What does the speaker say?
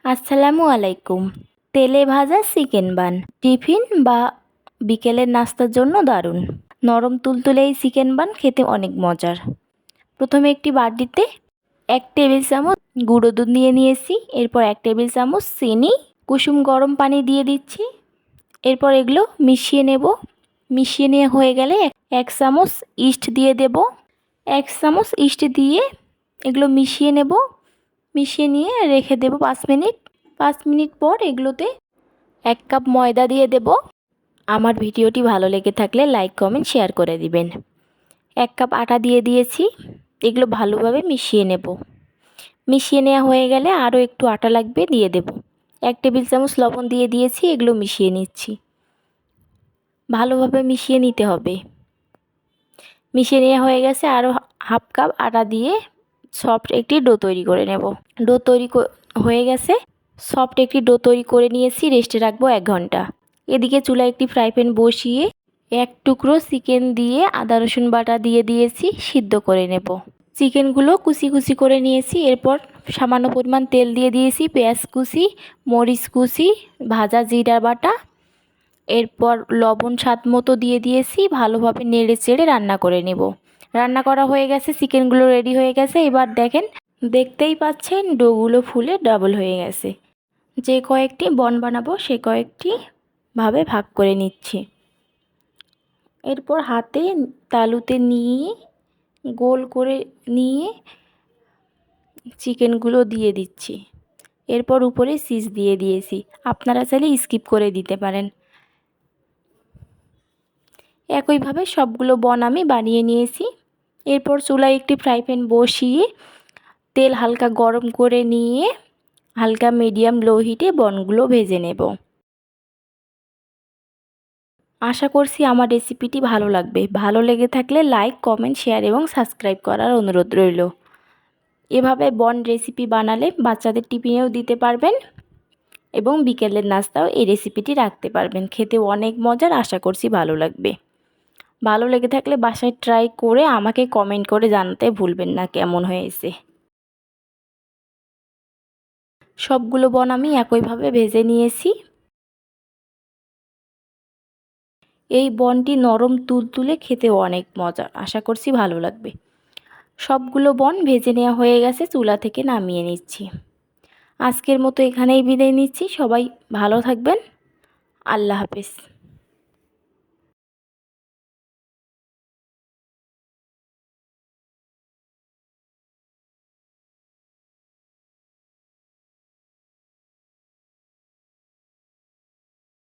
আসসালামু আলাইকুম। তেলে ভাজা চিকেন বান টিফিন বা বিকেলের নাস্তার জন্য দারুণ। নরম তুলতুলে এই চিকেন বান খেতে অনেক মজার। প্রথমে একটি বাটিতে 1 টেবিল চামচ গুঁড়ো দুধ নিয়ে নিয়েছি। এরপর 1 টেবিল চামচ চিনি, কুসুম গরম পানি দিয়ে দিচ্ছি। এরপর এগুলো মিশিয়ে নেব। মিশিয়ে নেওয়া হয়ে গেলে 1 চামচ ইস্ট দিয়ে দেব। 1 চামচ ইস্ট দিয়ে এগুলো মিশিয়ে নেব। মিশিয়ে নিয়ে রেখে দেব 5 মিনিট। 5 মিনিট পর এগুলোতে 1 কাপ ময়দা দিয়ে দেব। আমার ভিডিওটি ভালো লেগে থাকলে লাইক কমেন্ট শেয়ার করে দিবেন। 1 কাপ আটা দিয়ে দিয়েছি। এগুলো ভালোভাবে মিশিয়ে নেব। মিশিয়ে নেওয়া হয়ে গেলে আরও একটু আটা লাগবে, দিয়ে দেব। 1 টেবিল চামচ লবণ দিয়ে দিয়েছি। এগুলো মিশিয়ে নিচ্ছি। ভালোভাবে মিশিয়ে নিতে হবে। মিশিয়ে নেওয়া হয়ে গেছে। আরও হাফ কাপ আটা দিয়ে সফট একটি ডো তৈরি করে নেব। ডো তৈরি হয়ে গেছে। সফট একটি ডো তৈরি করে নিয়েছি। রেস্টে রাখবো 1 ঘন্টা। এদিকে চুলায় একটি ফ্রাই প্যান বসিয়ে 1 টুকরো চিকেন দিয়ে আদা রসুন বাটা দিয়ে দিয়েছি, সিদ্ধ করে নেব। চিকেনগুলো কুচি কুচি করে নিয়েছি। এরপর সামান্য পরিমাণ তেল দিয়ে দিয়েছি, পেঁয়াজ কুচি, মরিচ কুচি, ভাজা জিরা বাটা, এরপর লবণ স্বাদ মতো দিয়ে দিয়েছি। ভালোভাবে নেড়ে চেড়ে রান্না করে নেব। রান্না করা হয়ে গেছে, চিকেনগুলো রেডি হয়ে গেছে। এবার দেখেন, দেখতেই পাচ্ছেন ডোগুলো ফুলে ডাবল হয়ে গেছে। যে কয়েকটি বন বানাবো সে কয়েকটি ভাবে ভাগ করে নিচ্ছি। এরপর হাতে তালুতে নিয়ে গোল করে নিয়ে চিকেনগুলো দিয়ে দিচ্ছি। এরপর উপরে চিজ দিয়ে দিয়েছি। আপনারা চাইলে স্কিপ করে দিতে পারেন। একইভাবে সবগুলো বন আমি বানিয়ে নিয়েছি। এরপর চুলায় একটি ফ্রাই প্যান বসিয়ে তেল হালকা গরম করে নিয়ে হালকা মিডিয়াম লো হিটে বনগুলো ভেজে নেব। আশা করছি আমার রেসিপিটি ভালো লাগবে। ভালো লেগে থাকলে লাইক কমেন্ট শেয়ার এবং সাবস্ক্রাইব করার অনুরোধ রইল। এভাবে বন রেসিপি বানালে বাচ্চাদের টিফিনেও দিতে পারবেন এবং বিকেলের নাস্তাও এই রেসিপিটি রাখতে পারবেন। খেতে অনেক মজার, আশা করছি ভালো লাগবে। ভালো লেগে থাকলে বাসায় ট্রাই করে আমাকে কমেন্ট করে জানাতে ভুলবেন না কেমন হয়েছে। সবগুলো বন আমি একইভাবে ভেজে নিয়েছি। এই বনটি নরম তুলতুলে, খেতে অনেক মজার, আশা করছি ভালো লাগবে। সবগুলো বন ভেজে নেওয়া হয়ে গেছে। চুলা থেকে নামিয়ে নিচ্ছি। আজকের মতো এখানেই বিদায় নিচ্ছি। সবাই ভালো থাকবেন। আল্লাহ হাফেজ।